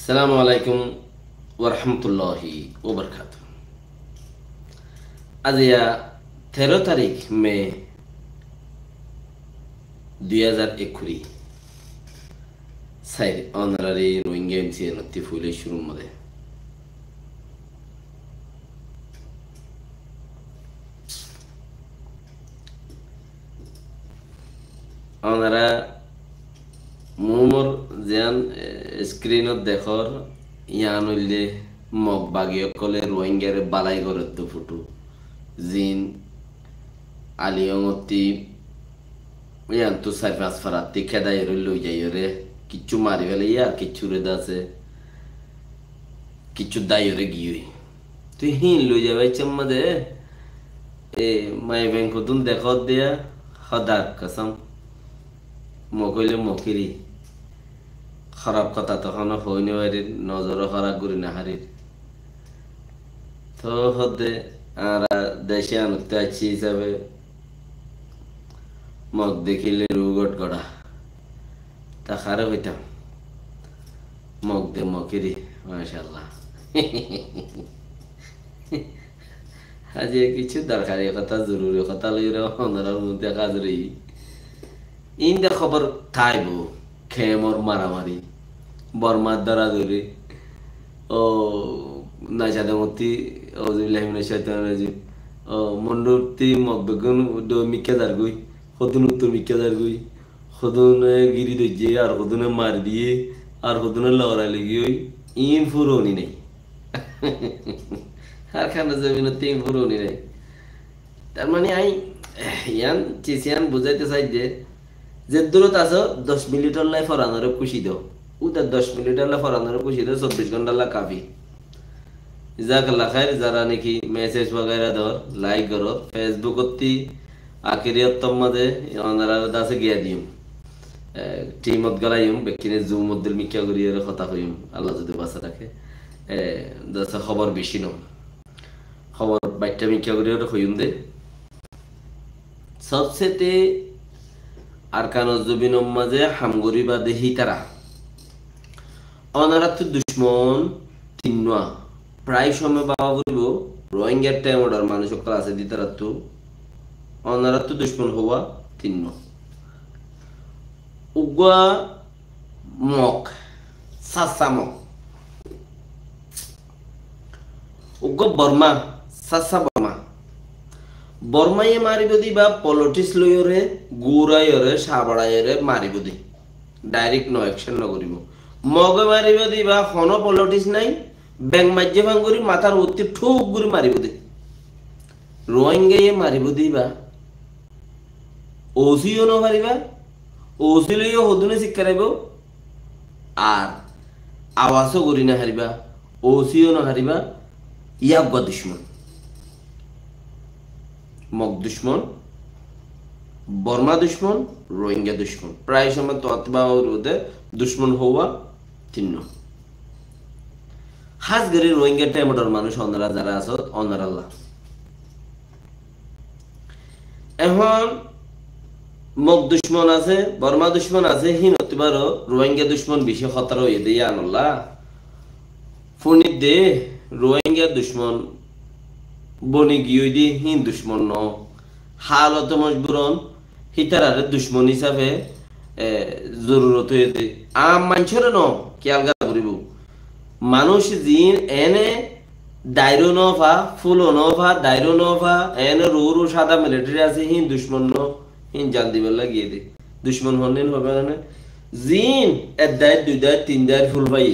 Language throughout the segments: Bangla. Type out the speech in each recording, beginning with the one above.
আসসালামু আলাইকুম ওয়া রাহমাতুল্লাহি ওয়া বারাকাতুহু। আজিয়া 13 তারিখ মে 2021 সাইড অনারারি রোহিঙ্গা এমসি নতি ফুলে শুরু মধ্যে অনারা মোর যেন স্ক্রিনত দেখর ইয়ান হইলে মগ বাগিয়ে কলে রোহিঙ্গারে বালাই করত ফুটু জিন আলিয়ংতি ইয়ান তো সাইফাস ফারাতি খেদাই লই যাই রে কিচ্ছু মারি ফেলে আর কিচ্ছু রে দাসে কিচ্ছু দাই রে গিয়ে তুই হিন লই যাবে চম্মা দে এ মাই ব্যাংক তুন দেখ দিয়া হদার কসম মকইলে মকিরি খারাপ কথা তখন হইনি বাড়ির নজরও খারাপ করি না হারির তো হতে আমরা দেশে আনতে আছি হিসাবে মগ দেখিলে রুগট গড়া তা খারে হইতাম মগ দে মকিরি মাশাআল্লাহ আজকে কিছু দরকারি কথা জরুরি কথা লইরে অনরার মধ্যে কাজ রই ইন্দে খবর খাইব খেমর মারামারি বর্মার দ্বারা ধরে ও নাজাদমতি ওজুল্লাহিমিনা শাইতানির রাজিম ও মন্ডপতি মগবেগুন দো মিক্কাদার গই হদুন উত্তর মিক্কাদার গই হদুন গিরি দইজে আর হদুনে মার দিয়ে আর হদুনে লড়াই লেগে ওই ইন ফুরনি নাই আর খানা জমিনে তিন ফুরনি নাই তার মানে আই ইয়ান চিসিয়ান বুঝাইতে চাই যে দূরত আছো 10 মিনিটর লাই ফরানোরে খুশি দাও উদা 10 মিনিটর লাই ফরানোরে খুশি দাও 24 ঘন্টা লা কাফি জাজাকাল্লাহ খাইর যারা নাকি মেসেজ वगैरह দর লাইক করো ফেসবুক অতি আখিরিয়ত তম্মাদে অনারা দাসে গিয়া দিম টিমত গলাইম বেকিনে জুম মধ্যে মিক্কা করিয়ে কথা কইম আল্লাহ যদি বাসা রাখে দাসে খবর বেশি ন খবর বাইটা মিক্কা করিয়ে কইম দে সবসেতে আরকানুজ জবিনম মাঝে হামগরি বা দেহি তারা অনারাত দুশ্মন তিন্না প্রায় সময় বাবা বলব রোহিঙ্গার টাইম অর্ডার মানুষ ক্লাসে দিতে রাতো অনারাত দুশ্মন হওয়া তিন্ন উগা মক সাসামক উগা বর্মা সাসা বর্মা বর্মাইয়ে মারিবদি বা পলিটিক্স লয়রে গুড়াইরে সাবড়াইরে মারিবদি ডাইরেক্ট নো অ্যাকশন ন করিব মগে মারিবদি বা কোনো পলিটিক্স নাই ব্যাংক মাজ্জে ভাঙ্গুরি মাথার উত্তি ঠুক গুরি মারিবদি রোহিঙ্গাইয়ে মারিবদি বা ওসিও ন হারিবা ওসি লইও হদুনে শিক্ষারাইব আর আওয়াজও করি না হারিবা ওসিও ন হারিবা ইয়াগা দুশ্মন মগ দুশ্মন বর্মা দুশ্মন রোহিঙ্গা দুশ্মন প্রায় সময় তো অথবা দুশ্মন হওয়া তিন্ন হাজগরি রোহিঙ্গা টাইমটার মানুষ অনারা যারা আছে অনার আল্লাহ এখন মগ দুশ্মন আছে বর্মা দুশ্মন আছে হিন অতিবার রোহিঙ্গা দুশ্মন বেশি খতর হয়ে দিয়ে আনল্লাহ ফোনিত দে রোহিঙ্গা দুশ্মন বনি গিয়ে দি হিন দুশ্মন ন হালত মজবুরন হিতারারে দুশ্মন হিসাবে জরুরত হয়ে দে আম মানুষের ন খেয়াল করিব মানুষ জিন এনে দায়রো নফা ফুলো নফা দায়রো নফা এনে রু সাদা মিলিটারি আছে হিন দুশ্মন ন হিন জান দিবে লাগিয়ে দে দুশ্মন হন্নেন হবে না জিন এক দায় দুই দায় তিন দায় ফুল পাই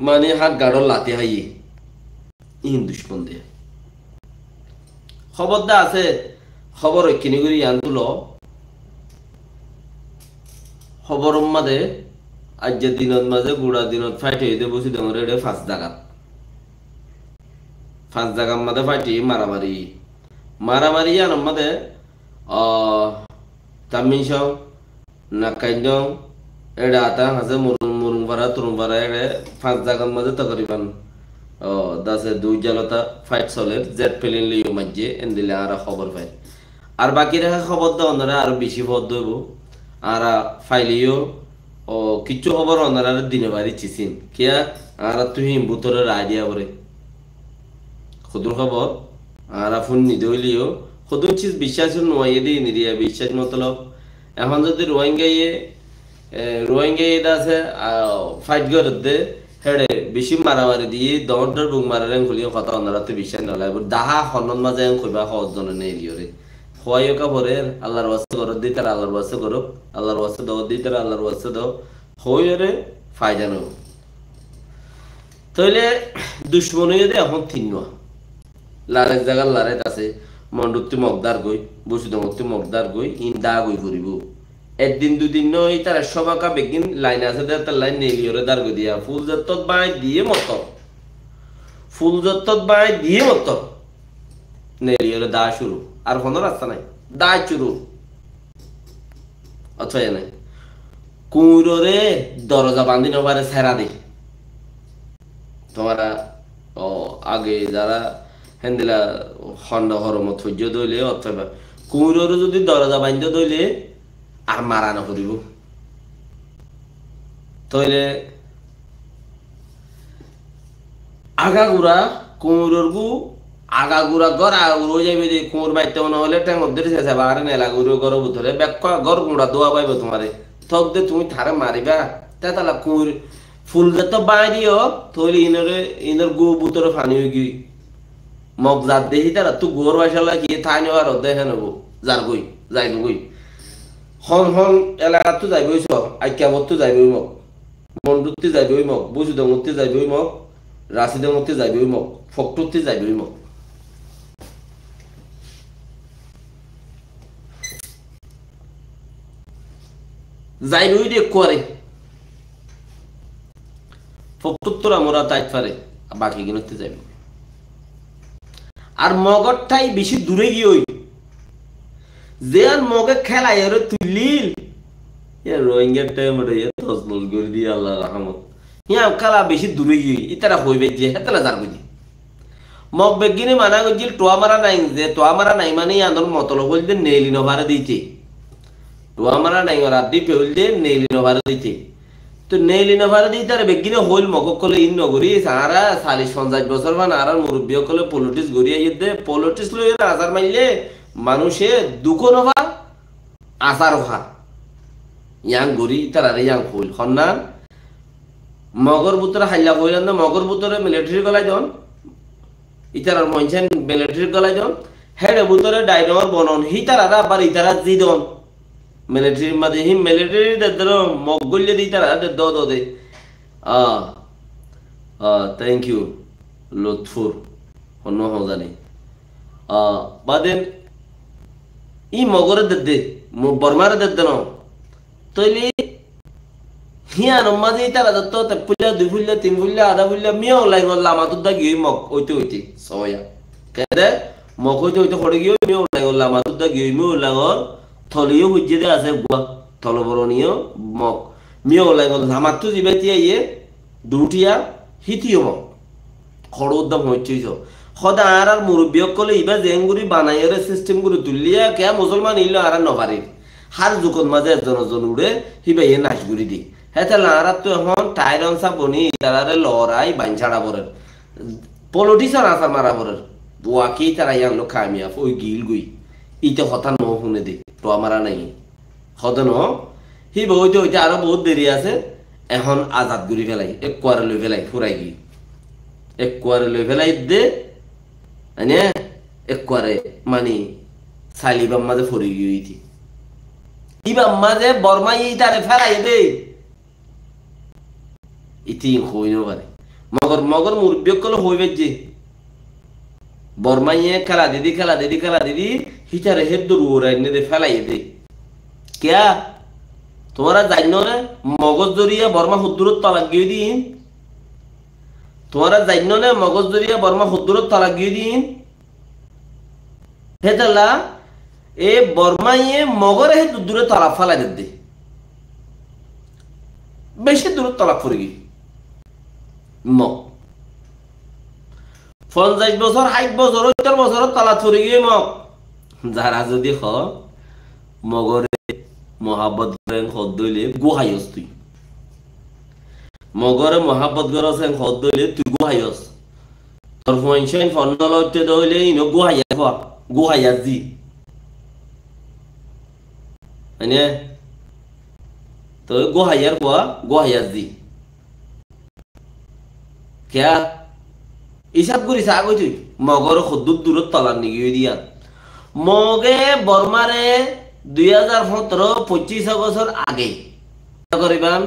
মানে হাত গাড়ো লাতে হাইয়ে ইন দুশ্মন দে খবরদা আছে খবর ঐক্যনি করি আন তুলো খবর মাঝে আজকের দিনত মাঝে গুড়া দিনত ফাইট হইতে বসি তোমার এটা ফাঁস জাগার মাঝে ফাইটি মারামারি আন মাঝে তামিন সং নাকাইন এটা আতা হাসে মুরুং পাড়া তুরুং পাড়া এটা ফাঁস জাগার মাঝে তকরিবান দাসে দুই জালতা ফাইট চলে জেট প্লেন লিও মাঝে এন্দিলে আর খবর পাই আর বাকি রেখা খবর দাও ওনারা আরো বেশি ভর দেব আর ফাইলিও ও কিচ্ছু খবর অনারা দিনে বাড়ি চিসিন কিয়া আর তুই বুতরে রায় দিয়া বরে খুদুর খবর আর ফোন নিতে হইলিও খুদুর চিজ বিশ্বাস নয় দিয়ে নিরিয়া বিশ্বাস মতলব এখন যদি রোহিঙ্গা এটা আছে ফাইট করে দে হেডে বেশি মারামারি দিয়ে দমর বুক মারারে খুলিও কথা অনারাতে বিশ্বাস নলাইব দাহা হনন মাঝে কইবা সহজ জনে নেই লিওরে হওয়াইও কাপড়ে আল্লাহর ওয়াস্তে করো দিই তারা আল্লাহর ওয়াস্তে করো আল্লাহর ওয়াস্তে দাও দিই তারা আল্লাহর ওয়াস্তে দাও হইরে ফায়দা নেব তাইলে দুশ্মনী যদি এখন থিন্ন লারেক জায়গার লারেক আছে মন্ডুত্তি মগদার গই বসুদমত্তি মগদার গই ইন দা গই করিব একদিন দুদিন নয় তার সবাকা বেগিন লাইন আছে তার লাইন নেলিওরে দার গই দিয়া ফুল যত্তত বাই দিয়ে মত ফুল যত্তত বাই দিয়ে মত নেলিওরে দা শুরু আর কোনো রাস্তা নাই দা শুরু অথয় নাই কুঁড়োরে দরজা বান্ধি নবারে সেরা দে তোমারা ও আগে যারা হেন্দিলা খন্ড হরমত সহ্য দইলে অথবা কুঁড়োরে যদি দরজা বান্ধ দইলে আর মারা না করিব তইলে আগাগুড়া কুঁড়োর গু আগাগুড়া গর আগুড়ো যাইবে যে কুঁড় বাইতে মনে হলে ট্যাং মধ্যে শেষে বাহারে নেলা গুড়ো গর বুথরে ব্যাক গর কুঁড়া দোয়া পাইব তোমারে থক দে তুমি থারে মারিবা তেতালা কুঁড় ফুল যত বাই দিও তইলে ইনর গু বুতরে ফানি হই গি মগ জাত দেহি তারা তু গোর বাসালা গিয়ে থাই নেওয়ার দেখে নেব যার গই যাই গই হন হন এলাকা তো যাইবই সব আইকিয়াবত তো যাইবই মগ মন্ডুতে যাইবই মগ বুঝুদমতে যাইবই মগ রাশিদমতে যাইবই মগ ফকটুতে যাইবই মগ যাইবই দিয়ে করে ফকটুত্তরা মোরা তাইত পারে বাকি গিনতে যাইব আর মগরটাই বেশি দূরে গিয়ে যে আর মগে খেলা এর তুলিল রোহিঙ্গার টাইম তসমল করে দিয়ে আল্লাহ রহমত ইয়া খেলা বেশি দূরে গিয়ে ইতারা হইবে যে হেতলা যার বুঝি মগ বেগিনে মানা গজিল টোয়া মারা নাই যে টোয়া মারা নাই মানে আন্দোল মতলব হইল যে নেইলি নভারে দিতে টোয়া মারা নাই ওরা দ্বীপে হইল যে নেইলি নভারে দিতে তো নেইলি নভারে দিতে আর বেগিনে হইল মগ কলে ইন নগরী সারা 40-50 বছর মান আর মুরব্বী কলে পলিটিক্স গড়িয়ে যেতে পলিটিক্স লই আজার মাইলে মানুষে দুঃখ নভা আচার হা ইয়াং গড়ি তারা ইয়াং হইল সন্ধান মগর বুতরে হাইলা হইলেন না মগর বুতরে মিলিটারি গলাই দন ইতারার মঞ্চেন মিলিটারি গলাই দন হেডে বুতরে ডাইনর বনন হিতারা আবার ইতারা জি দন মিলিটারির মাঝে হি মিলিটারি দর মগ গল্লে দি তারা দে থ্যাংক ইউ লুৎফুর হন্য হজানি বাদেন ই মগরে দে বর্মারে দে ন তইলি হিয়া নমাজি তারা দত্ত তে পুল্লা দুই ফুল্লা তিন ফুল্লা আধা ফুল্লা মিয়াও লাইন লামা তো দা গিয়ে মগ ওইতে সয়া কেদে মগ ওইতে খড়ে গিয়ে মিয়াও লাইন লামা তো দা গিয়ে মিয়াও লাগর থলিও হুজ্জে দে আছে গুয়া থলবরণীয় মগ মিয়াও লাইন লামা তো জিবাইতি আইয়ে দুটিয়া হিতিও মগ খড় উদ্যম হইছিস সদা আর মুরব্বী কলে ইবা জেংগুড়ি বানাইরে সিস্টেম গুলো তুলিয়া কে মুসলমান ইল আর নভারে হার যুগত মাঝে একজন উড়ে হিবা ইয়ে নাচগুড়ি দি হেতে লারা তো এখন টাইরন সা বনি তারারে লড়াই বাইনছাড়া বরের পলিটিশিয়ান আসা মারা বরের বুয়াকি তারা ইয়াং লোক খামিয়া ওই গিল গুই ইতে কথা ন শুনে দে তো আমারা নাই হদন হিবা হইতে আরো বহুত দেরি আছে এখন আজাদ গুড়ি ফেলাই এক কোয়ারে লই ফেলাই ফুরাই গি এক কোয়ারে লই ফেলাই দে আনে এক কোয়ারে মানে সালিবাম মাঝে ফরি গিয়েছি ইবাম মাঝে বর্মা ইতারে ফেলাই দে ইতি হইন পারে মগর মুরব্বী কল হইবে যে বর্মাইয়ে খেলা দিদি হিটারে হেদ দূর দে ফেলাই দে কেয়া তোমরা জানো না মগজ জরিয়া বর্মা হুদ্দুরত তালাক গিয়ে দিন তোমরা জানো না মগজ জরিয়া বর্মা হুদ্দুরত তালাক গিয়ে দিন হেতলা এ বর্মাইয়ে মগরে হে দূরে তালাক ফেলাই দে বেশি দূর তালাক পড়ে গিয়ে মগ 50 বছর 60 বছর 70 বছর তালাক পড়ে গিয়ে মগ যারা যদি মগরে মহাব্বত করেন হদইলে গুহাইস তুই মগরে মহাব্বত গরস হেন হদ দইলে তুই গুহাইস তোর ফোনশন ফোন লইতে দইলে ইনো গুহাইয়া খোয়া গুহাইয়া জি মানে তো গুহাইয়ার খোয়া গুহাইয়া জি কেয়া হিসাব করি চা কই তুই মগর খদ্দুর দূরত তলার নিগিয়ে দিয়া মগে বর্মারে 2017-25 বছর আগে করিবান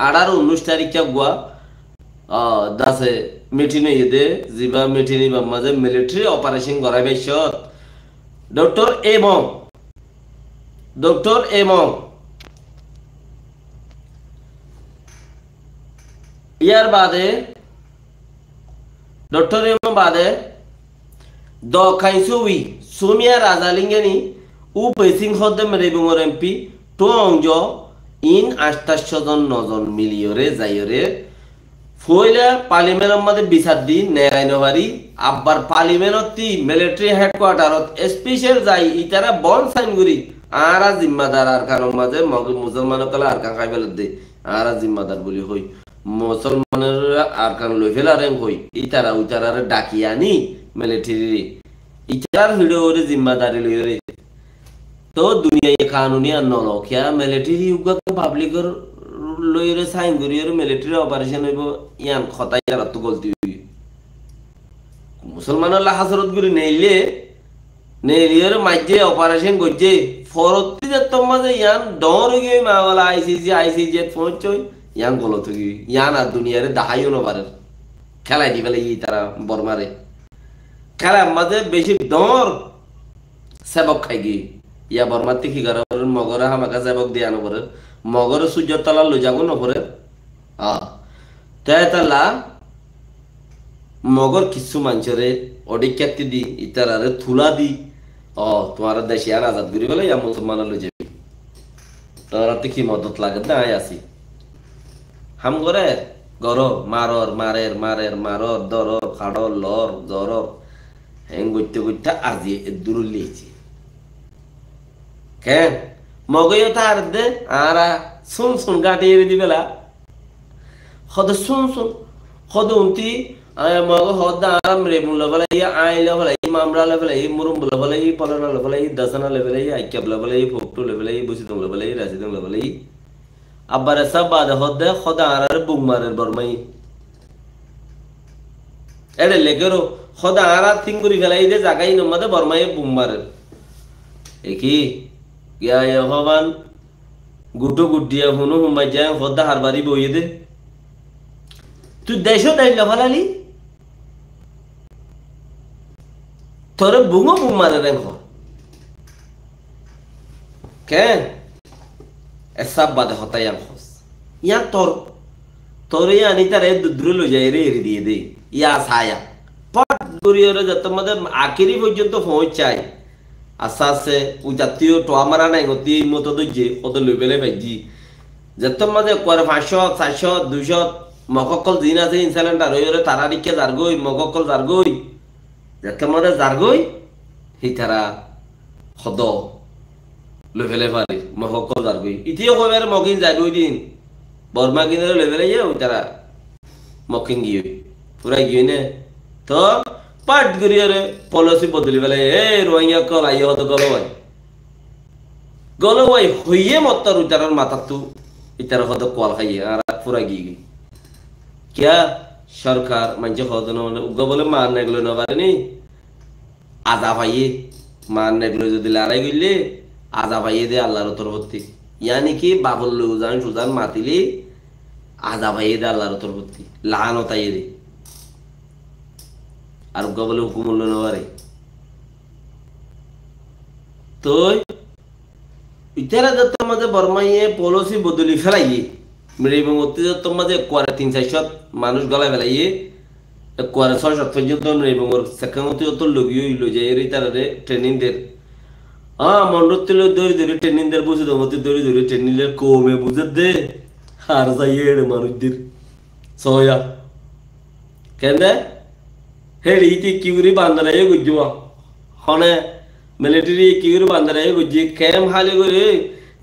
18-19 তারিখ গুয়া দাসে মিটিং ইয়েদে জিবা মিটিং মাঝে মিলিটারি অপারেশন করাই বাইছত ডক্টর এমং ইয়ার বাদে ডক্টর এমং বাদে দ খাইসুই সোমিয়া রাজালিঙ্গেনি উ পেসিং হদে মেরে বুঙর এমপি তো অংজ ইন 28 জন 9 জন মিলিয়রে যাইরে ফইলা পার্লিমেন্টের মধ্যে বিচার দি নেগাইনবারি আব্বার পার্লিমেন্টতি মিলিটারি হেডকোয়ার্টারত স্পেশাল যাই ইতারা বন সাইন করি আরা জিম্মাদার আর কারণ মাঝে মুসলমানক কলা আর কান খাইবেল দে আরা জিম্মাদার বলি হই মুসলমানের আর কান লই ফেলারে হই ইতারা উতারারে ডাকিয়ানি মিলিটারি ইতার ভিডিওরে জিম্মাদারি লইরে তো দুনিয়া কানুনি আর নলখিয়া মিলিটারি উগা পাবলিকর লইরে সাইন করিরে মিলিটারি অপারেশন হইব ইয়ান খতাই আর তো গলতি হই মুসলমানের লা হাজরত গুরি নেইলিয়র মাঝে অপারেশন গজে ফরতি যে তোমাজে ইয়ান ডর গই মাওলা আইসিজি পৌঁছই ইয়ান গলত গই ইয়ান আর দুনিয়ারে দাহাইও না পারে খেলাই দি ফেলে ই তারা বর্মারে খেলা মাঝে বেশি ডর সেবক খাই গই ইয়া বর্মার থেকে গার মগরে হামাকা সেবক দিয়ে আনো পরে মগরে সূর্য তলা লই যাবো না পরে তালা মগর কিছু মানুষরে অডিক্যাতি দি ইতারারে থুলা দি তোমার দেশে আর আজাদ করি বলে ইয়া মুসলমান লই যাবি তোরা তো কি মদত লাগে না আসি হাম করে গর মারর দরর খাড়র লর জরর হেং গইতে গইতে আজি দূর লিয়েছি কেন মগইও তার দে আরা শুন গাটি এড়ে দিবেলা হদ শুন হদ উন্তি মগ হদ আরাম রে মুলা বলে আইলা বলে মামরা লেভেলে মুরুম বলে বলে পলনা লেভেলে দসনা লেভেলে আইক্যাব লেভেলে ফোকটু লেভেলে বুসিতং লেভেলে রাজিদং লেভেলে আব্বারে সব বাদ হদ খোদা আরার বুমারের বরমাই এড়ে লেগেরো খোদা আরা থিঙ্গুরি ফেলাই দে জাগাই নমাদে বরমাই বুমারের একি ইয়া ইহবান গুটো গুটিয়া হুনু হুমাই যায় খোদা হারবারি বইয়ে দে তুই দেশো দেশ লফালালি তোরে বুঙো বুমারে রেঙ্গ কেন এসব বাদে হতাই খোঁজ ইয়া তোরে আনি তারে দুদ্র লো যায় রে এরি দিয়ে দে ইয়া ছায়া পট গরিয়রে যত মধ্যে আখিরি পর্যন্ত পৌঁছায় আস্তে আস্তে ও জাতীয় টোয়া মারা নাই গতি মতো দইছে কত লইবেলে পাইছি যত মধ্যে করে 500 400 200 মককল দিন আছে ইনসালেন্ট আর ওরে তারা দিকে জারগই মককল জারগই যত মধ্যে জারগই হি তারা হদ লইবেলে পারে মককল জারগই ইতিও কইবার মকিন যায় 2 দিন বর্মা কিনে লইবেলে যায় ও তারা মকিন গিয়ে পুরা গিয়ে নে তো পাট গরিয়রে পলিসি বদলি বেলে রোহিঙ্গা কল আইয় হতো গলওয়াই হইয়ে মত্তর উতারার মাথা তু ইতার হতো কল খাইয়ে আর পুরা গিয়ে কিয়া সরকার মানছে হতো না উগা বলে মান নেগলো না পারেনি আজা ভাইয়ে মান নেগলো যদি লড়াই গইলে আজা ভাইয়ে দে আল্লাহর তরফতি ইয়ানি কি বাবুল উজান সুজান মাতিলি আজা ভাইয়ে দে আল্লাহর তরফতি লানতাই দে আর গবলে হুকুম হলো না পারে তো ইতারা যত মাঝে বর্মাইয়ে পলিসি বদলি ফেলাইয়ে মেরে এবং অত্যাচার মাঝে কোয়ারে 3-4 মানুষ গলায় ফেলাইয়ে কোয়ারে 6-7 পর্যন্ত এবং ওর সেখানে অত লগিয়ে লই যায় এর তারারে ট্রেনিং দের মন্ডল দৌড়ি দৌড়ি ট্রেনিং দের বুঝে দমতি দৌড়ি দৌড়ি ট্রেনিং দের কমে বুঝে দে আর যাইয়ে মানুষদের সয়া কেন হেড়ি কিউরি বান্দারাই গুজুয়া হনে মিলিটারি কিউরি বান্দারাই গুজি কেম হালে করে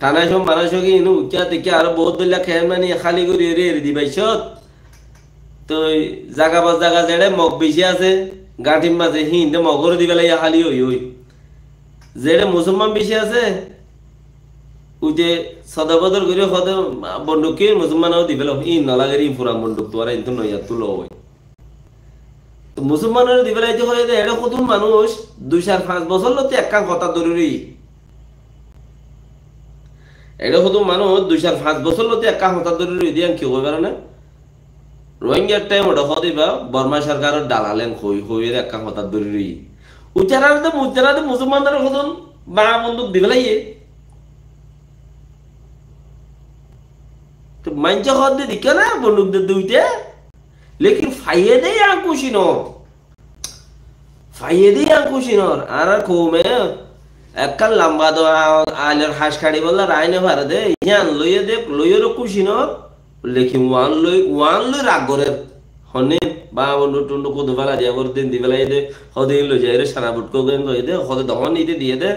থানা সব মানুষ কি ইনু উচ্চা দেখে আরো বহুত দলিয়া খেয়ে মানে খালি করে এরে দিবাইছত তো জাগা বা জাগা জেড়ে মগ বেশি আছে গাঁঠির মাঝে হিন্দে মগর দিবে লাইয়া খালি ওই জেড়ে মুসলমান বেশি আছে ওই যে সদাবদর করে হতে বন্দুকে মুসলমানও দিবে ই নলাগের ই পুরা বন্দুক তো আর কিন্তু নইয়া তুলো হয় তো মুসলমানের দিবে লাইতে হয় এটা কতজন মানুষ 2-5 বছর লতে একটা কথা জরুরি এটা কত মানুষ 2-5 বছর লতে একটা কথা জরুরি দিয়ে কি কইবার না রোহিঙ্গার টাইম ওটা হদিবা বর্মা সরকারের দালালেন হইয়ের একটা কথা জরুরি উচ্চারাতে মুসলমানদের কতজন বা বন্দুক দিবে লাইয়ে তো মাইনচা হদ দে দিকে না বন্দুক দে দুইটা लेकिन फायदे या कुशिनोर फायदे या कुशिनोर आरा कोमे এককাল লম্বা তো আলের হাঁস খাড়ি বললা রাইনে ভারে দে ইয়ান লইয়ে দে লইয়ের কুশিনর লেখি ওয়ান লই রাগ করে হনে বা বন্ধু টুন্ডু কদু বেলা দিয়া করে দিন দিবেলা দে হদিন লই যায় রে সারা বুটকো গেন লই দে হদে দহন নিতে দিয়ে দে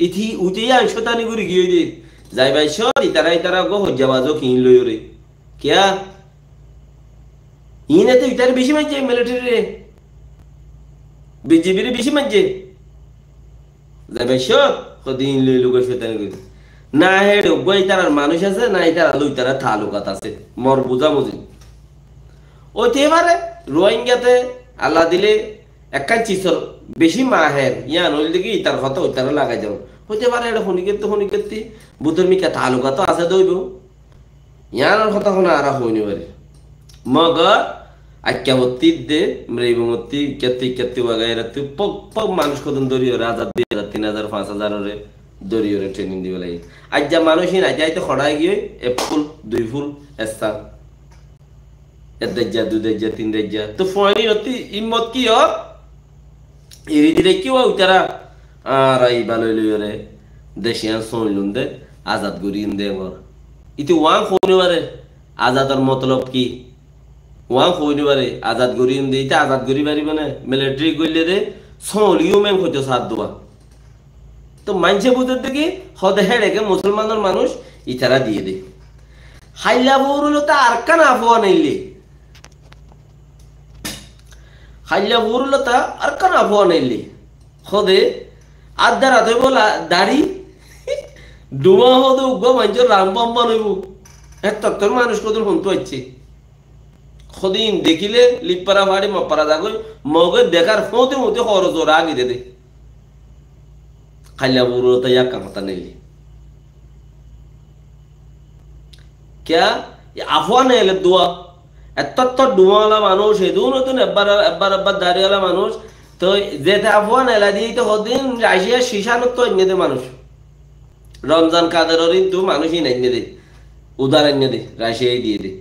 ইথি উতেই আংশতানি করে গিয়ে দে যাই ভাই সর ইতারা গো হজ্জাবাজও কিন লই রে কিয়া ইনে তো ইতার বেশি মানছে মিলিটারি রে বিজিবির বেশি মানছে যাবে সব কদিন লই লোক শয়তান করি না হেড গই তার মানুষ আছে না ইতার লই তার তালুকাত আছে মর বুঝা মুজি ওইতে পারে রোহিঙ্গাতে আল্লাহ দিলে একখান চিসর বেশি মাহের ইয়ান হইল দেখি ইতার কথা ওইতার লাগাই যাও হইতে পারে এটা হনিকেতি বুতর মিকা তালুকাত আছে দইব ইয়ানোর কথা শোনা আর হইনি পারে मगर आख्यावती दे मृगमती केती वगैरह तू पग मानुष को दरियो राजा 3000-5000 रे दरियो रे ट्रेनिंग दिबे लागि आज जा मानुष ही ना जाय तो खड़ाय गिए एक फुल दुई फुल ऐसा एक दज्जा दु दज्जा तीन दज्जा तो फोनी नती हिम्मत की हो इरी दिरे की वा उतारा आराई बालो लियो रे देशियान सोन लुंदे आजाद गुरिन दे मोर इति वां खोने वारे आजादर मतलब की ওয়া কইনি পারে আজাদ গরি দিতে আজাদ গরি পারি মানে মিলিটারি কইলে দে সলিও মেম হইতো সাথ দোয়া তো মানছে বুঝতে দেখি হদে হেড়েকে মুসলমানের মানুষ ইতারা দিয়ে দে হাইলা বউরুলো তা আর কান আফওয়া নাইলে হাইলা বউরুলো তা আর কান আফওয়া নাইলে হদে আদার আদে বলা দাড়ি ডুমা হদে উগো মানছে রামবাম বানাইবো এত তোর মানুষ কত হন্তু আইছে खुदीन देखिले लिपरा भाड़ी मपरा जागो मगे देखार फोते होते खरो जोर आगे दे दे खालिया बुरो तो या कहता नहीं क्या ये अफवाह नहीं ले दुआ एत्तो दुआ वाला मानुष है दोनों तो अब्बार दारी वाला मानुष तो जेते अफवाह नहीं ला दी तो खुदीन राशिया शीशा नो तो इन्ने दे मानुष रमजान कादर और इन तो मानुष ही नहीं दे उदार इन्ने दे राशिया ही दिए दे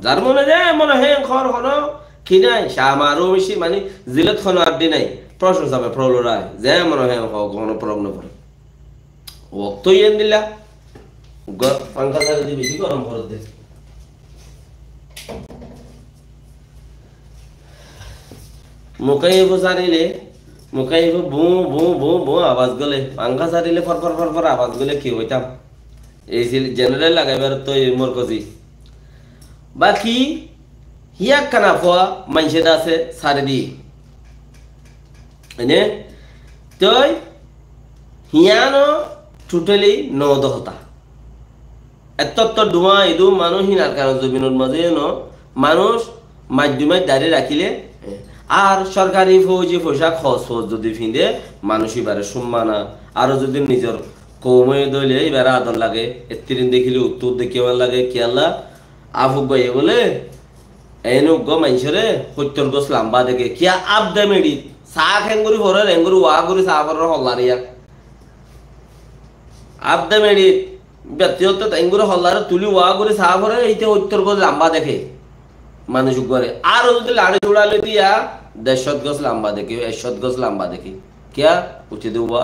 যার মনে যায় মনে হয় খর হনো কি নাই সামারো বেশি মানে জিলত খন আড্ডি নাই প্রশ্ন যাবে প্রলরায় যে মনে হয় কোন প্রশ্ন পড়ে ওক্ত ইয়েন দিলা পাঙ্খা চালিয়ে দিয়ে বেশি গরম করে দে মুকাইবো সারিলে মুকাইবো বু বু বু বু আওয়াজ গলে পাঙ্খা সারিলে ফর ফর ফর ফর আওয়াজ গলে কি হইতাম এই জেনারেল লাগাইবার তো মোর কজি बाकी हिया कनाफवा मानसे दासे सारदी ने तय हियानो टोटली नद होता এত ডুমা ইদু মানুষ হিনার কারণ জমিনের মাঝে মানুষ মাধ্যমে দাঁড়িয়ে রাখিলে আর সরকারি ফৌজি পোশাক খরচ যদি ফিন্দে মানুষ এবারে সম্মানা আরো যদি নিজের কৌমে দলে এবারে আদর লাগে এত্রিন দেখিলে উত্তর দেখে লাগে কি আল্লাহ আফুক ভাই বলে এনু গো মাইছরে 70 গছ লম্বা দেখে কিয়া আপ দে মেডি সা খেঙ্গুরি হরে রেঙ্গুরি ওয়া গুরি সা ফর হল্লারিয়া আপ দে মেডি ব্যক্তিগত এঙ্গুরি হল্লারে তুলি ওয়া গুরি সা ফরে এইতে 70 গছ লম্বা দেখে মানুষ করে আর যদি লাড়ি জোড়ালে দিয়া 150 গছ লম্বা দেখে 100 গছ লম্বা দেখে কিয়া উঠে দেওয়া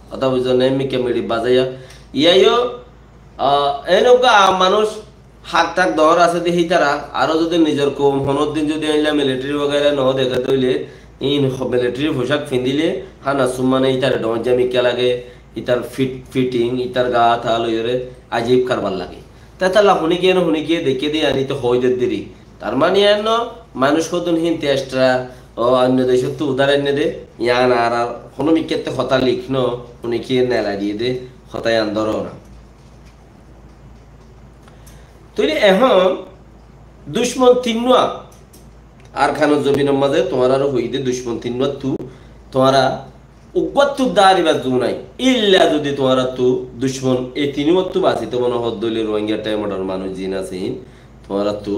কথা বুঝো না মিকে মেডি বাজাইয়া ইয়াইও এনু গা মানুষ হাত টাক দর আছে দেখি তারা আরো যদি নিজের কম হনর দিন যদি আইলা মিলিটারি वगैरह ন দেখাতে হইলে ইন মিলিটারি পোশাক পিন্দিলে হানা সুমানে ইতারে ডঞ্জামি কে লাগে ইতার ফিটিং ইতার গা থা লইরে আজীব কারবার লাগে তাতাল্লা হুনি গিয়ে দেখে দিয়ে আনি তো হইদের দিরি তার মানে এন মানুষ কতন হিনতে এক্সট্রা ও অন্য দেশ তো উদার এনে দে ইয়ান আর কোনো মিকেতে হতা লিখনো হুনি কি নেলা দিয়ে দে হতায় আন্দর না তুই এখন দুশ্মন তিন্নুয়া আর খানো জমিনের মাঝে তোমার আরো হইদে দুশ্মন তিন্নুয়া তু তোমারা উগ্বত্তু দাঁড়িবার জু নাই ইল্লা যদি তোমারা তু দুশ্মন এই তিনিমত্তু বাঁচিত মনে হদ্দলি রোহিঙ্গা টাইমডর মানুষ জিন আছেন তোমারা তু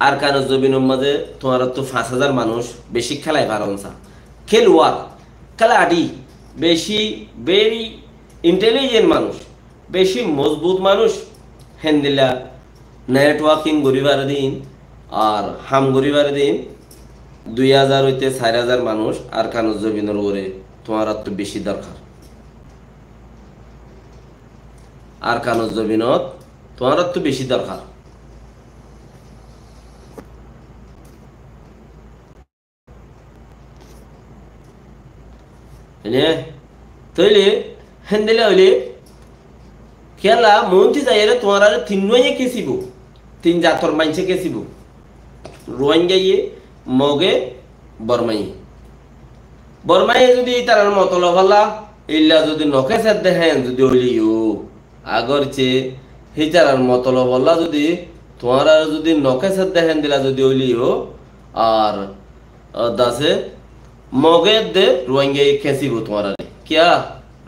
আর কানো জমিনের মাঝে তোমারা তো 5,000 মানুষ বেশি খেলায় পারনসা খেলুয়ার খেলাডি বেশি ভেরি ইন্টেলিজেন্ট মানুষ বেশি মজবুত মানুষ হ্যান্দিলা নেটওয়ার্কিং গরিবার দিন আর হাম গরিবার দিন 2,000 হইতে 4,000 মানুষ আর কানো জমিনের ওরে তোমার তো বেশি দরকার আর কানো জমিনত তোমার তো বেশি দরকার তৈলে হ্যান্দিলা হইলে খেলা মন্ত্রী যাইলে তোমার আর তিনজনে কেসিব তিন জাতর মাইনসে কেসিব রোহিঙ্গাইয়ে মগে বর্মাই যদি তার মতলব হলা ইল্লা যদি নকেসার দেখেন যদি হইলিও আগর চেয়ে হিতার মতলব হলা যদি তোমার যদি নকেসার দেখেন দিলা যদি হইলিও আর দাসে মগে দে রোহিঙ্গাই খেসিব তোমার কিয়া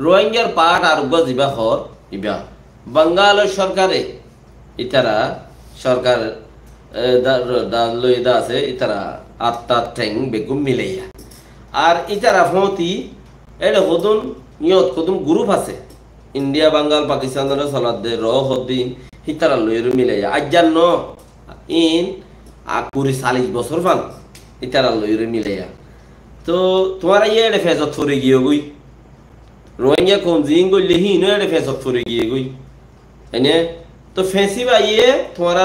রোহিঙ্গার পাট আর গজিবা হর ইবা বাঙ্গাল সরকারে ইতারা সরকার লইদা আছে ইতারা আত্মা ঠেং বেগুম মিলাইয়া আর ইতারা ফতি এটা কদম ইয়ত কদম গ্রুপ আছে ইন্ডিয়া বাঙ্গাল পাকিস্তানের চলার দে র হদিন ইতারা লইর মিলাইয়া আজ্জান ন ইন 40 বছর ফান ইতারা লইর মিলাইয়া তো তোমার ইয়ে ফেজত ফরে গিয়ে গই রোহিঙ্গা কম জিং গইলে হিন এটা ফেজত ফরে গিয়ে গই এনে তো ফেসি বাইয়ে তোমার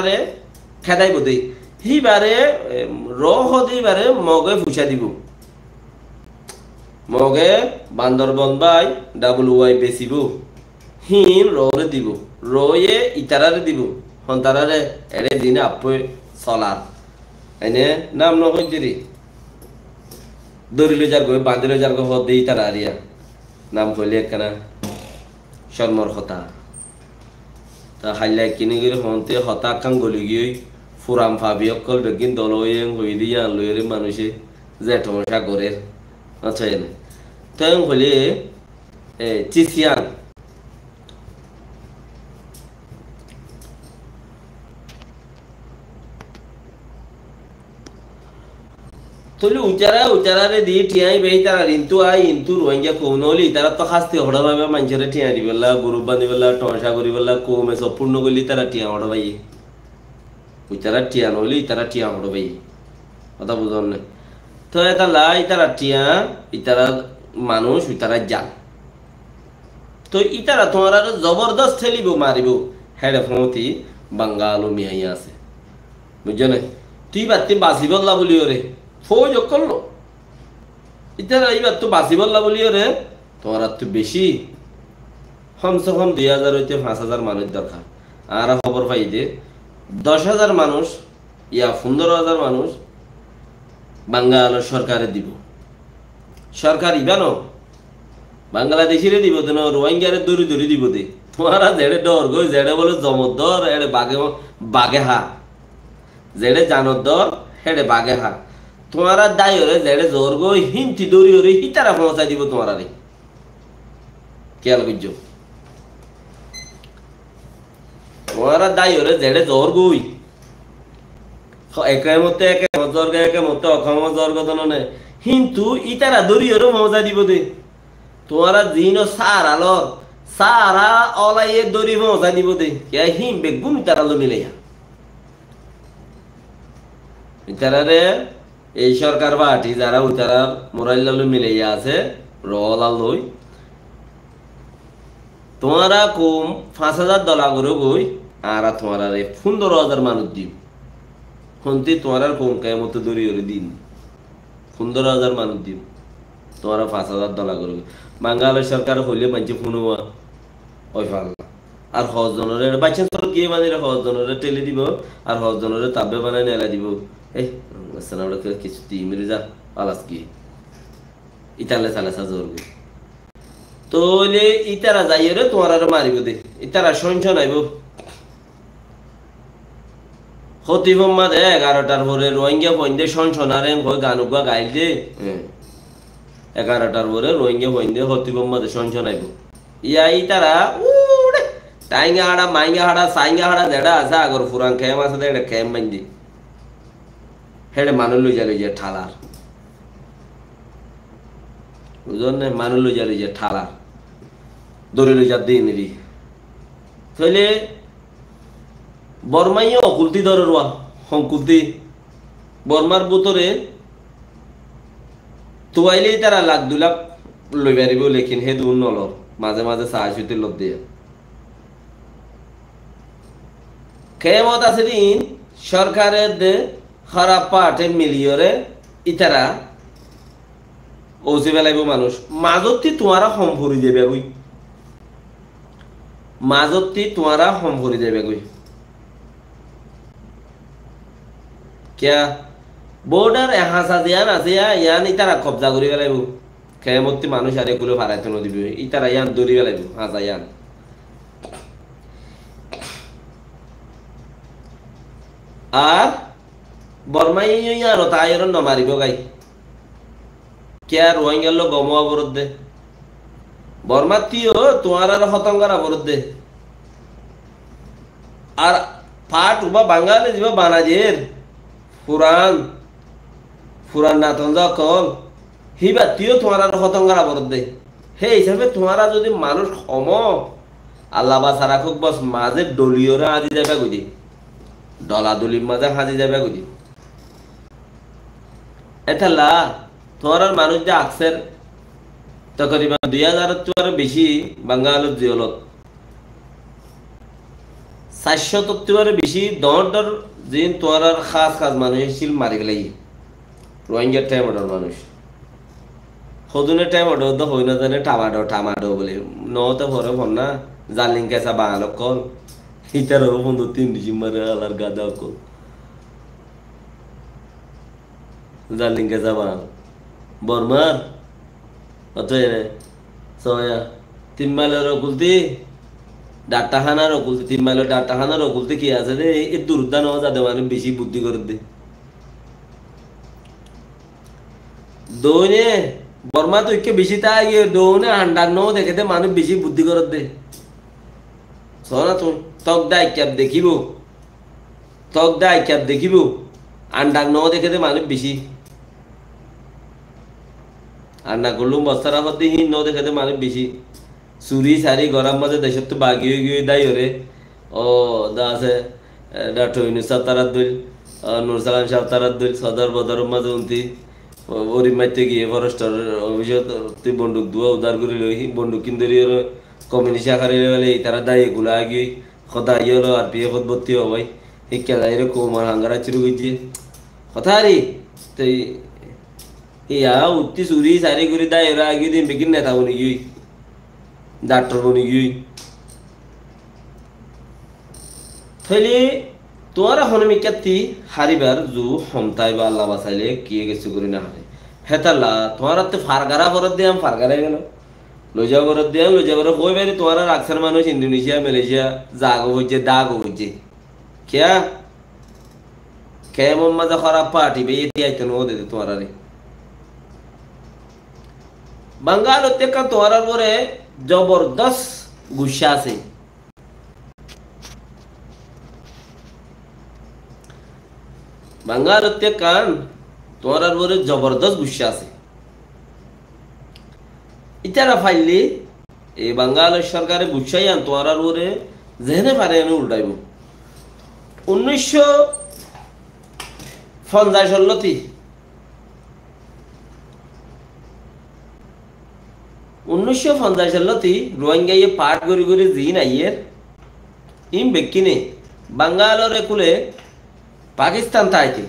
খেদাইব দে হিবারে র হদিবারে মগে ফুসা দিব মগে বান্দরবন বাই WY বেচিব হিন রে দিব রয়ে ইতারারে দিব হন্তারারে এরে দিনে আপে চলার এনে নাম নকই দিরি দরিলে যার গই বাঁধিলে যার গো হদ দেই তারা আরিয়া নাম কইলে একখানা শর্মর কথা তা হাইলাই কিনে গেলে হন্তে হতা কাং গলি গিয়ে ফুরাম ফাবি অকল বেগিন দলয়ে হই দিয়া লইরে মানুষে জেঠো সাগরের আচ্ছা এনে তাই হলে চিসিয়ান তলে উচারারে দিয়ে টিয়াই বেই তারা ইন্তু রোহিঙ্গা কৌনলি তারা তো খাস্তি হড়া ভাবে মানুষের টিয়া দিবেলা গ্রুপ বান্ধিবেলা টনসা করিবেলা কৌমে সব পূর্ণ করলি তারা টিয়া হড়া ভাই উচারা টিয়া নইলি তারা টিয়া হড়া ভাই কথা বুঝন না তো এটা লাই তারা টিয়া ইতারা মানুষ ইতারা যান তো ইতারা তোমার আর জবরদস্ত ঠেলিব মারিব হেডে ফমতি বাঙ্গাল মিয়াই আছে বুঝছো না তুই বাতি বাঁচিবল্লা বলি ওরে ফৌজ করলো ইতারা এইবার তো বাঁচিবল্লা বলি ওরে তোমার আর তো বেশি কমসে কম 2,000 হইতে 5,000 মানুষ দরকার আর খবর পাই যে 10,000 মানুষ ইয়া 15,000 মানুষ বাঙ্গাল সরকারে দিব সরকার ইবানো বাংলাদেশিরে দিব তো রোহিঙ্গারে দড়ি দিব দে তোমারা জেডে ডর গই জেডে বলে জমদর এড়ে বাগে হা জেডে জানদর হেডে বাগে হা তোমারা দায় হরে জেডে জোর গই হিমতি দড়ি হরে হিতারা পৌঁছাই দিব তোমারা রে খেয়াল বুঝছো তোমারা দায় হরে জেডে জোর গই একে মতে অক্ষম জর্গ দননে কিন্তু ইতারা দড়ি হরে মজা দিব দে তোমারা জিন সারা অলাইয়ে দড়ি মজা দিব দে কে হিম বেগুম তারা লো মিলাইয়া ইতারারে এই সরকার বাটি যারা উতারা মোরাইল্লালো মিলাইয়া আছে রলা লই তোমারা কম 5,000 ডলা করে গই আর তোমারা রে 15,000 মানুষ দিব হন্তি তোমার কম কেমত দড়ি হরে দিন 15,000 মানুষ দিব তোমারা 5,000 ডলা করে বাঙালি সরকার হইলে মানছে ফোনো ওই পারলা আর হজ জনরে বাইচান্স তোর গিয়ে মানে হজ জনরে টেলে দিব আর হজ জনরে তাবে বানাই নেলা দিব এই আসসালাম কিছু দি মেরে যা আলাস গিয়ে ইতালে চালে সাজরবে তো হইলে ইতারা যাইয়ে রে তোমার আর মারিব দে ইতারা সঞ্চয় নাইব খতিব মাদ 11টার পরে রোহিঙ্গা পয়েন্টে সনসনারে কই গানুগা গাইল দে 11টার পরে রোহিঙ্গা পয়েন্টে খতিব মাদ সনসন আইব ইয়াই তারা উড়ে টাইঙ্গা হাড়া মাইঙ্গা হাড়া সাইঙ্গা হাড়া যেটা আছে আগর ফুরান খেম আছে এটা খেম মাইন্দি হেডে মানুষ লইয়া লইয়া ঠালার বুঝলেন না মানুষ লইয়া লইয়া ঠালার দৌড়ে লইয়া দিন রি তাহলে বর্মাইও অকুলতি ধরোয়া সংকুলতি বর্মার বুতরে তোয়াইলেই তারা 1,00,000-2,00,000 লই পারিব লেকিন হে দুন নলর মাঝে মাঝে সাহায্যতে লোক দিয়ে কেমত আছে দিন সরকারের দে খারাপ পাঠে মিলিয়রে ইতারা ওসি বেলাইব মানুষ মাজতি তোমারা সম্ভরি দেবে গই মাজতি তোমারা সম্ভরি দেবে গই क्या বর্ডার হাসা দিয়ান আছে ইয়ান ইতারা কবজা করি গেলাইব কেমতি মানুষ আর এগুলো ভাড়াইতে নদিবে ইতারা ইয়ান দৌড়ি গেলাইব হাসা ইয়ান আর বর্মাই ইয়ার তাইর ন মারিব গাই কে রোহিঙ্গার লোক গম অবরোধ দে বর্মা তিও তোমার আর হতঙ্গার অবরোধ দে আর পাট উবা বাঙালি যাবা বানাজের ফুরান নাতন কল হিবা তিও তোমার আর হতঙ্গার অবরোধ দে হে হিসাবে তোমারা যদি মানুষ কম আল্লাহ বা সারা খুব বস মাঝে দলীয়রা আজি যাবে গুজি ডলা দলির মাঝে হাজি যাবে গুজি এটালা তোমার মানুষ যে আকসের তকরিবান 2,000 বেশি বাঙ্গালত জিয়লত 400 বেশি দর জিন তোমার খাস খাস মানুষ ছিল মারি গেলাই রোহিঙ্গার টাইম অর্ডার মানুষ সদুনের টাইম অর্ডার তো হই না জানে টামাডো বলে নতে ভরে ফোন না জালিং কেসা বাঙালক কল হিটার 3 ডিসেম্বর আলার গাদা কল জালিং কেসা বাঙাল বর্মার অত সয়া 3 মাইলের কুলতি ডাটাখানার অকুলতে 3 মাইলের ডাটাখানার অকুলতে কি আছে রে এই দুর্দা নেওয়া যাতে মানে বেশি বুদ্ধি করে দে দৌনে বর্মা তো একে বেশি তাই গিয়ে দৌনে হান্ডার নো দেখে দে মানুষ বেশি বুদ্ধি করে দে শোনা তুমি তক দায় ক্যাপ দেখিব আন্ডার নো দেখে দে মানুষ বেশি আন্ডা করলুম বস্তারা হতে হি ন দেখে দে মানুষ বেশি চুরি চারি গরম মাঝে দেশত তো বাগি হয়ে গিয়ে দায় ওরে ও দা আছে ডাক্তার ইনু সাহেব তারার দইল নুর সালাম সাহেব তারার দইল সদর বদর মাঝে উন্তি ওরি মাইতে গিয়ে ফরেস্টার অফিসত তুই বন্দুক দুয়া উদ্ধার করে লই বন্দুক কিনতে কমিউনিস্ট আকারে বলে তারা দায় এগুলো আগে সদা ইয়েলো আর পি এফত ভর্তি হবাই এই কেদাইরে কোমার হাঙ্গারা চুরি গেছে কথা রে তুই ইয়া উত্তি চুরি চারি করে দায় ওরা আগে দিন বেকিন নেতা বনি গিয়ে ডাক্তার বনি গিয়ে তাহলে তোমার হনমিকাতি হারিবার জু হমতাই বা আল্লাহ বাসাইলে কি কিছু করি না হারে হেতাল্লা তোমার হাতে ফারগারা বরদ দিয়াম ফারগারাই গেল লইজা বরদ দিয়াম লইজা বরদ কই বাইরে তোমার রাখসার মানুষ ইন্দোনেশিয়া মালয়েশিয়া জাগো হচ্ছে দাগো হচ্ছে क्या কেমন মজা খারাপ পার্টি বে এটি আইতো নো দে তোমার আরে বাঙ্গাল উত্তেকা তোমার পরে জবরদস্ত গুসা আছে বাঙ্গাল উত্তেকান তোমার পরে জবরদস্ত গুসা আছে ইতারা ফাইলি এই বাঙ্গাল সরকারে গুসাই আন তোমার পরে যেনে পারে এনে উল্টাইব 1950 লতি 1950 লতি রোহিঙ্গাইয়ে পাট গরি গরি জিন আইয়ের ইম বেকিনে বাঙ্গালোরে কুলে পাকিস্তান তাইতে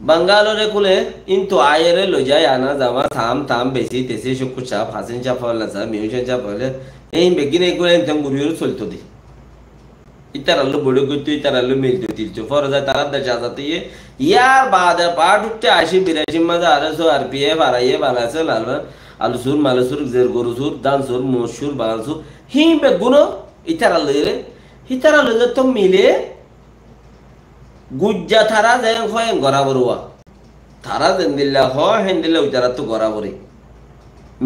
বাঙ্গালোরে কুলে ইন্তু আয়েরে লই যায় আনা জামা থাম থাম বেশি তেসি শুকু চাপ হাসিন চাপ হলে সা মিউশন চাপ হলে এই বেগিনে কুলে ইন্তু গুরিয়র চলতো দি ইতারাল্লো বড় গইতো ইতারাল্লো মিলতো তিলতো ফরজা তারা দেশা যাতে ইয়ার বাদে পাট উঠতে 80 82 মাঝে আরসো আরপিএফ আরাইয়ে বালাসে লালবা আলুসুর মালুসুর জের গরুসুর দানসুর মসুর বালসুর হি বেগুনো ইতারাল্লো রে ইতারাল্লো তো মিলে গুজ্জা থারা যায় হয় গড়া বড়ুয়া থারা যেন দিল্লা হয় হেন দিল্লা ইতারা তো গড়া বড়ি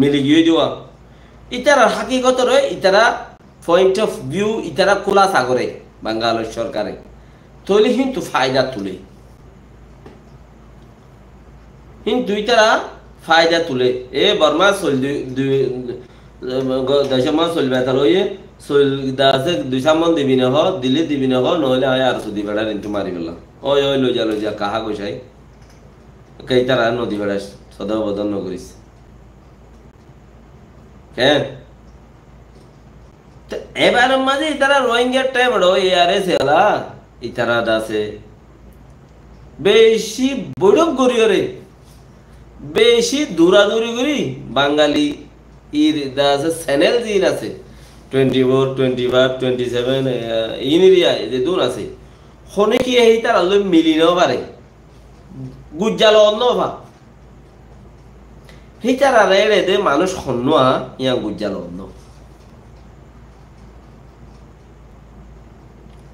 মিলি গিয়ে যাওয়া ইতারা হাকিগত রয়ে ইতারা পয়েন্ট অফ ভিউ ইতারা খোলা সাগরে বাঙ্গালোর সরকারে তৈলি কিন্তু ফায়দা তুলে কিন্তু ইতারা ফায়দা তুলে এ বর্মা চল দশমান চলবে তাহলে ওই চল দাসে 200 মন দিবি না হ দিলে দিবি না হ নহলে হয় আর সুদি বেড়া কিন্তু মারি পেলাম ওই ওই লই যা কাহা কইসাই কে তারা নদী বেড়া সদা বদন নগরিস হ্যাঁ এবার মাঝে ইতারা রোহিঙ্গার টাইম ইয়ারে সেলা ইতারা দাসে বেশি বৈরব গরিয়রে বেশি দূরাদূরি করি বাঙালি ইর দাসে চ্যানেল জিন আছে 24 25 27 ইনিরিয়া যে দূর আছে হনে কি এই তারা লই মিলি ন পারে গুজ্জাল অন্য ভা হিতারা রে দে মানুষ হন্নুয়া ইয়া গুজ্জাল অন্য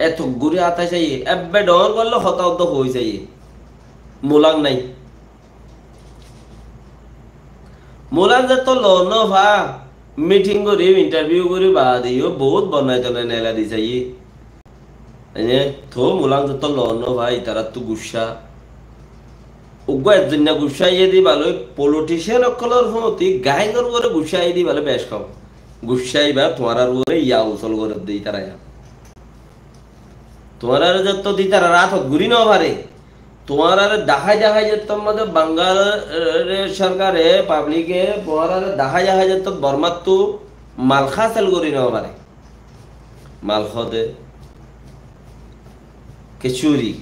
এত ঘুরে আতা চাই এবে ডর করলে হতাহত হয়ে যাই মোলাং নাই মোলাং যে তো লন ভা মিটিং করি ইন্টারভিউ করি বা দিও বহুত বনাই তলে নেলা দি চাই এনে থো মোলাং যে তো লন ভাই তারা তো গুসা উগ্র একজন গুসা ইয়ে দি ভালো পলিটিশিয়ান অকলর হতি গাইঙ্গর করে গুসা ইয়ে দি ভালো বেশ কম গুসাই বা তোমার উপরে ইয়া উসল করে দিই তারা তোমার যত দি তারা রাত ঘুরি ন পারে তোমার দেখাই যে তোমাদের বাঙ্গালের সরকারে পাবলিকে তোমার দেখাই যে তো বর্মার তো মালখা সেল করি ন পারে মালখদে কেচুরি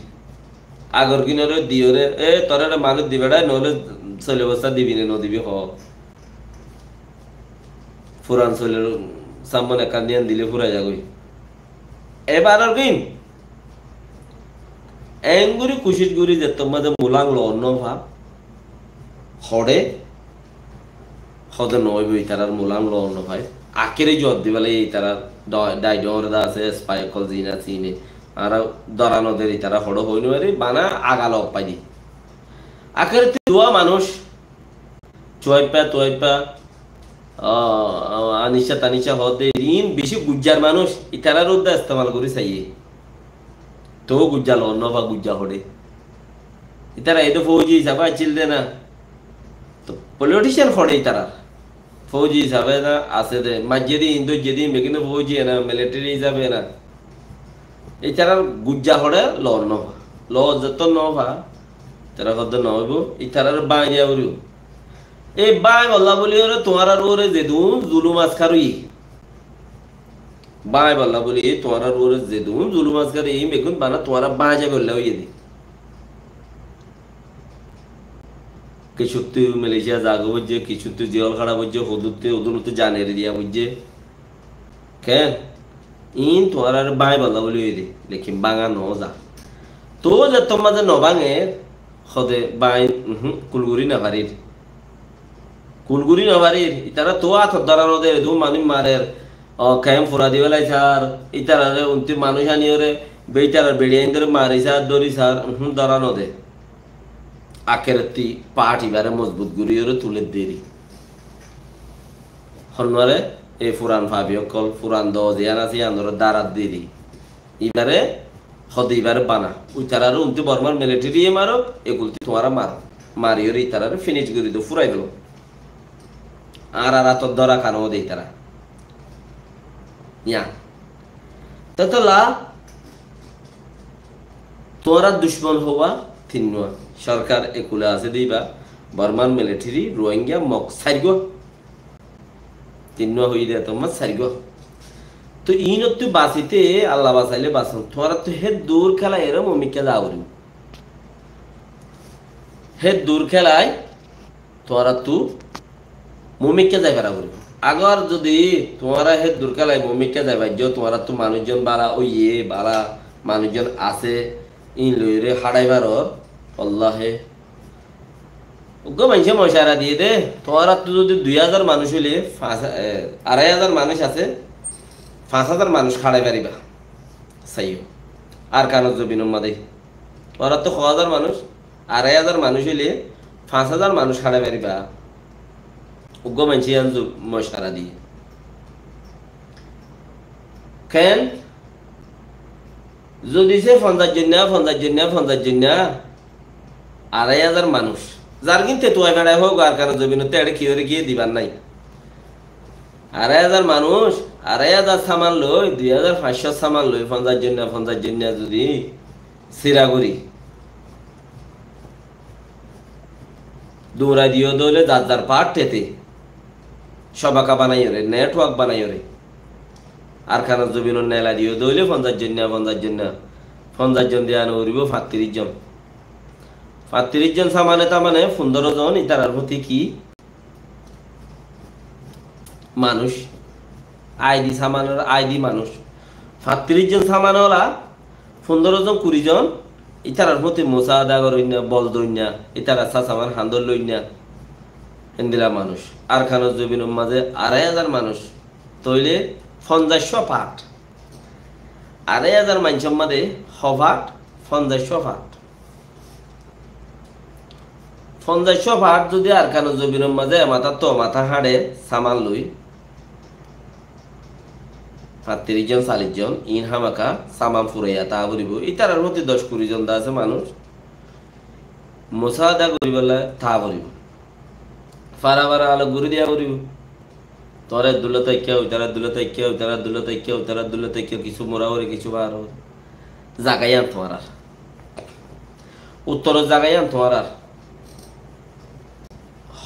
আগর কিনরে দিওরে এ তোর মানুষ দিবেড়া নহলে চলে বস্তা দিবি না নদিবি হ ফুরান চলের সামনে কান্দিয়ান দিলে ফুরাই যাগই এবার আর কিন এঙ্গুরি কুশিস গুরি যে তোমাদের মুলাং লন্ন ভা হড়ে হদে নইব ইতারার মুলাং লন্ন ভাই আকেরে জব দিবালে ইতারার ডাই ডর দা আছে স্পাইকল জিনা সিনে আর দরানোদের ইতারা হড় হইন মারি বানা আগাল পাই দি আকেরে দুয়া মানুষ চয়পা আনিশা তানিশা হদে ঋণ বেশি গুজ্জার মানুষ ইতারার উদ্দা ইস্তেমাল করি চাইয়ে তো গুজ্জাল অন্য বা গুজ্জা হড়ে ইতারা এতো ফৌজি হিসাবে আছিল দে না তো পলিটিশিয়ান হড়ে ইতারা ফৌজি হিসাবে না আছে দে মাঝেদি ইন্দো যেদি মেকিনো ফৌজি না মিলিটারি হিসাবে না ইতারার গুজ্জা হড়ে ল নভা ল যত নভা তারা কত নহব ইতারার বাই দিয়া উড়িও এই বাই বল্লা বলি ওরে তোমার আর ওরে যেদু জুলুম আজকারই বাই বল্লা বলি তোমার আর ওরে যেদু জুলুম আজকার এই মেকুন বানা তোমার বাই যাবে বললা হইয়ে দি কিছুতে মালয়েশিয়া জাগো বুঝে কিছুতে জিয়াল খাড়া বুঝে হদুতে ওদুতে জানের দিয়া বুঝে কেন ইন তোমার আর বাই বল্লা বলি হইয়ে দি লেকিন বাঙা ন যা তো যে তোমার যে নবাঙে হদে বাই কুলগুরি না পারির কুলগুরি না পারির ইতারা তো আথ ধরানো দে দু মানুষ মারের কায়েম ফুরা দিবে লাই স্যার ইতারা উন্তি মানুষ আনিওরে বেইতারা বেড়িয়ে ধরে মারি স্যার দরি স্যার ধরানো দে আকেরতি পাট ইবারে মজবুত গুড়িওরে তুলে দেরি হনমারে এই ফুরান ভাবি অকল ফুরান দিয়ান আছে আন্দোর দারাত দেরি ইবারে হদে ইবারে বানা উইতারারে উন্তি বর্মার মিলিটারি মারো এগুলতি তোমারা মারো মারিওরে ইতারারে ফিনিশ করে দো ফুরাই দিল আর তো ধরা খানো দেই তারা ইয়া ততলা তোরা দুশ্মন হওয়া তিন্নুয়া সরকার একুলে আছে দিবা বর্মান মিলিটারি রোহিঙ্গা মক সারিগো তিন্নুয়া হই দে তোমার সারিগো তো ইনত তুই বাঁচিতে আল্লাহ বাঁচাইলে বাঁচন তোরা তো হে দূর খেলা এরম অমিকা যাওরি হে দূর খেলায় তোরা তু মুমিককে যাই পারা করিব আগর যদি তোমরা হে দূর খেলায় মুমিককে যাই ভাই তোমরা তো মানুষজন বাড়া ওই বাড়া মানুষজন আছে ইন লইরে হাড়াইবার আল্লাহে উগ্র মানুষে মশারা দিয়ে দে তোমরা তো যদি 2000 মানুষ হইলে 2500 মানুষ আছে 5000 মানুষ খাড়াই পারিবা সাইও আর কানত জবিন মাদে ওরা তো 1000 মানুষ 2500 মানুষ হইলে 5000 মানুষ খাড়াই পারিবা উগ্র মানুষে মশারা দিয়ে কেন যদি সে 50 জন 2500 মানুষ যার কিন্তু তোয়া কাড়াই হোক আর কারণ জমিন এটা কি করে গিয়ে দিবার নাই 2500 মানুষ 2500 সামান লই 2500 সামান লই 50 জন যদি সিরা করি দৌড়া দিও দৌলে যার পাট টেতে সবাকা বানাই রে নেটওয়ার্ক বানাই রে আর কারণ জমিন নেলা দিও দৌলে 50 জন দিয়ে আনো উড়িব 35 জন 35 জন সামানে তার মানে 15 জন ইতার প্রতি কি মানুষ আইডি সামানের আইডি মানুষ 35 জন সামান হলা 15 জন 20 জন ইতার প্রতি মোসাদা করইনা বল দইনা ইতার আচ্ছা সামান হান্দল লইনা হিন্দিলা মানুষ আর খানোর জমিনের মাঝে 2500 মানুষ তইলে 500 পাট 2500 মানুষের মাঝে হভাট 500 পাট 500 পাট যদি আর কানো জমিনের মাঝে মাথা হাড়ে সামান লই 35 জন 40 জন ইন হামাকা সামান ফুরাইয়া তা বলিব ইতার মধ্যে 10-20 জন আছে মানুষ মোসাদা করিবলা তা বলিব ফারাবারা আলো গুরু দিয়া করিব তোরে দুলতে কেউ তারা দুলতে কেউ কিছু মোরাওরে কিছু বার জাগাইয়ান তোমার উত্তর জাগাইয়ান তোমার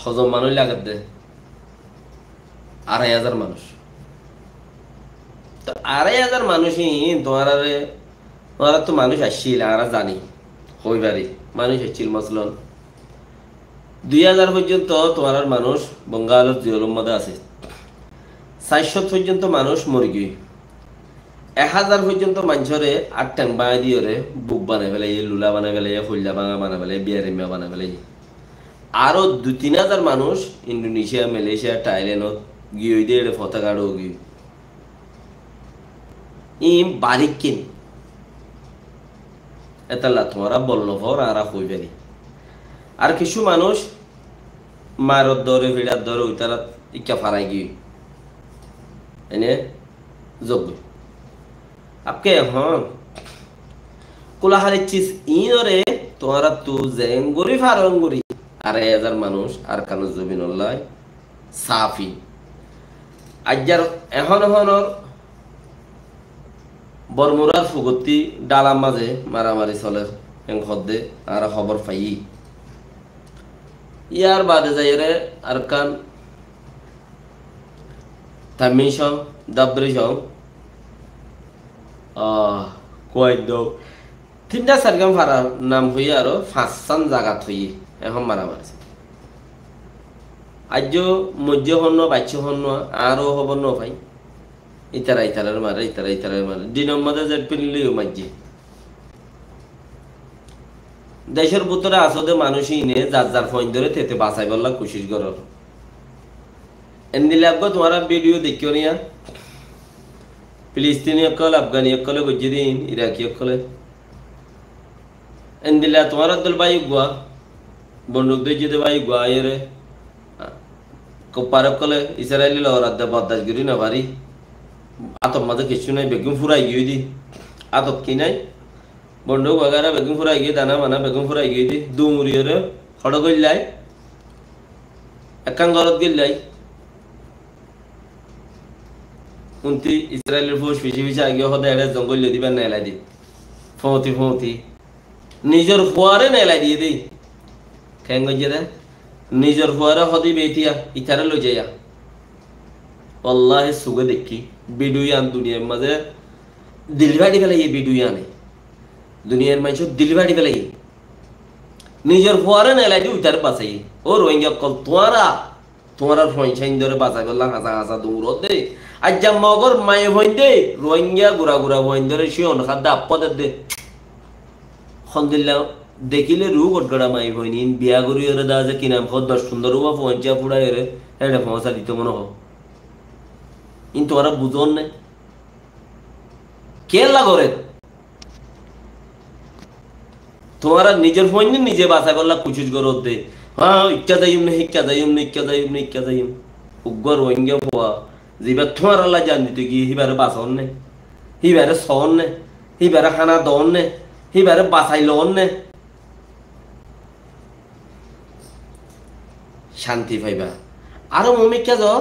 হজম মানুষ লাগাত দে 2500 মানুষ তো 2500 মানুষই তোমার তো মানুষ আসছিল আমরা জানি হইবারি মানুষ আসছিল মসলন 2000 পর্যন্ত তোমার মানুষ বঙ্গালের জিওলর মধ্যে আছে 400 পর্যন্ত মানুষ মরিগি 1000 পর্যন্ত মানুষরে আটটাং বানাই দিয়ে বুক বানাই ফেলে লুলা বানাই ফেলে হইলা বাঙা বানাই ফেলে বিয়ারিমিয়া বানাই ফেলে আরো 2-3000 মানুষ ইন্দোনেশিয়া মালয়েশিয়া থাইল্যান্ডত গিয়ে দিয়ে পতাকাড়ো গিয়ে বারিক কিন এতাল্লা তোমারা বলল ভর আর হই পারি আর কিছু মানুষ মারত দরে ভিড়ার দরে ওই তারা ইকা ফারাই গিয়ে এনে যোগ্য আপকে এখন কোলাহারি চিজ ইনরে তোমারা তু জেঙ্গুরি ফারঙ্গুরি 2500 মানুষ আর কানো জমিনুল্লাহ সাফি আজ্জার এখন বরমুরার ফুগতি ডালার মাঝে মারামারি চলে হদ্দে আর খবর পাই ইয়ার বাদে যাইরে আর কান তামিশ দাবরিশ কয় দো 3টা সারগাম ফারা নাম হই আর 5জন জায়গা থই এখন মারামারি আজ মধ্য হন বাচ্চ হন আরো হব ন ভাই ইতারার মারে দিনের মধ্যে যে পিনলিও মাঝে দেশের ভিতরে আসলে মানুষই নে যার ফোন ধরে তেতে বাঁচাই বললা কোশিশ কর এন্দিলে আব্বা তোমারা ভিডিও দেখিও নিয়া ফিলিস্তিনি অকল আফগানি অকলে গজ্জি দিন ইরাকি অকলে এন্দিলে তোমারা দল বাই গুয়া বন্দুক দিয়ে যেতে বাই গুয়া এরে কোপার অকলে ইসরায়েলি লহরাত বদাস গিরি না পারি আতর মাঝে কিছু নাই বেগুন ফুরাই গিয়ে দি আতত কি নাই বন্দুক বাগারা বেগুন ফুরাই গিয়ে দানা মানা বেগুন ফুরাই গিয়ে দি দুমুরিয়রে হড় গইলাই একান গরত গিলাই উনতি ইসরায়েলের ফৌজ পিছে আগে হদে এটা জঙ্গল দিবার নেলাই দি ফৌতি নিজের ফুয়ারে নেলাই দিয়ে দেই কেন গিয়ে দে নিজের ফুয়ারে হদি বেতিয়া ইতারে লই যাইয়া আল্লাহ সুগে দেখি বিডুয়ান দুনিয়ার মাঝে দিলবাড়ি ফেলাই বিডুয়ানে দুনিয়ার মানুষ দিলবাড়ি ফেলাই নিজের ফুয়ারে নেলাই দি উইতার বাঁচাই ও রোহিঙ্গা কল তোমারা ফইন ধরে বাঁচাই বললাম হাসা হাসা দৌড় দে আজ যা মগর মায়ে হইন দে রোহিঙ্গা গুড়া গুড়া হইন ধরে শিওন খাদ্য আপদের দে খন্দিল্লা দেখিলে রু গটগড়া মাই হইনি বিয়া করি এরে দা যে কিনাম খদ দশ সুন্দর বা পঞ্চা ফুড়া এরে এটা পৌঁছা দিতে মনে হোক কিন্তু ওরা বুঝন না কেলা করে তোমারা নিজের ফোন নিজে বাসায় বললা কুচুজ করো দে হ্যাঁ ইচ্ছা যাইম না হিক্কা যাইম না ইচ্ছা যাইম না ইচ্ছা যাইম উগ্র রোহিঙ্গা হওয়া যেবার তোমার আল্লাহ জান দিতে গিয়ে হিবারে বাঁচন নে হিবারে সন নে হিবারে হানা দন নে হিবারে বাঁচাই লন নে শান্তি পাইবা আরো মমিকা যাও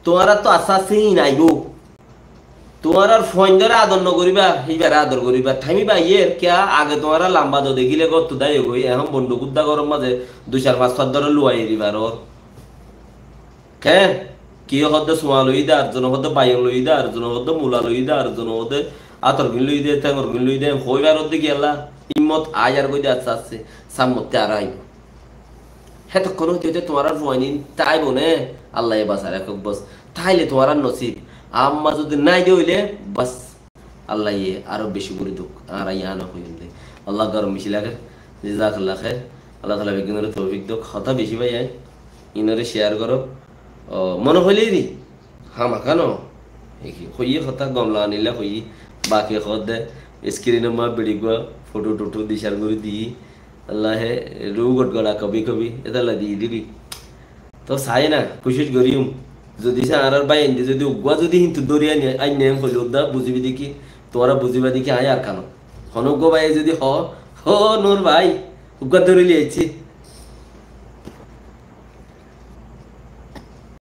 তোমারা তো আশা আছে নাইব তোমার আর ফোন ধরে আদর নকরিবা হিবারে আদর করিবা থামিবা ইয়ের কেয়া আগে তোমারা লাম্বা তো দেখিলে গত দায় হই এখন বন্ধু কুদ্দা গরম মাঝে 2-4-5 ধরে লুয়াই দিবার ওর কে কি হদ্দ সোয়া লই দে আর জন হদ্দ বাইন লই দে আর জন হদ্দ মুলা লই দে আর জন হদ্দ আতর গিন লই দে তেমর গিন লই দে হইবার ওর দিকে আল্লাহ ইম্মত আয়ার কই দে আচ্ছা আছে সামতে আর আইব হেত কোন হইতে তোমার আর ফোন তাই বনে আল্লাহ বাসার এক বস তাইলে তোমার আর নসিব আম্মা যদি নাই দিলে বাস আল্লাহ ইয়ে আরো বেশি করে দুঃখ আর আনা হইন দে আল্লাহ গরম মিশি লাগে জাজাকাল্লাহ খাইর আল্লাহ তাআলা বিজ্ঞানের তৌফিক দাও কথা বেশি ভাই ইনরে শেয়ার করো মনে হইলেই দি হামা কানো হইয়ে কথা গমলা আনিলে হই বাকি খদ দে স্ক্রিনে মা বেড়ি গা ফটো টটো দিশার করে দি আল্লাহ রু গট গড়া কবি কবি এটা দি দিবি তো চাই না কোশিশ করিম যদি আর বাইন যদি উগুয়া যদি হিন্তু দরিয়া নিয়ে আই নেম হইল দা বুঝিবি দেখি তোরা বুঝিবা দেখি আয় আর কানো হনজ্ঞ ভাই যদি হ নূর ভাই উগুয়া ধরে লিয়েছি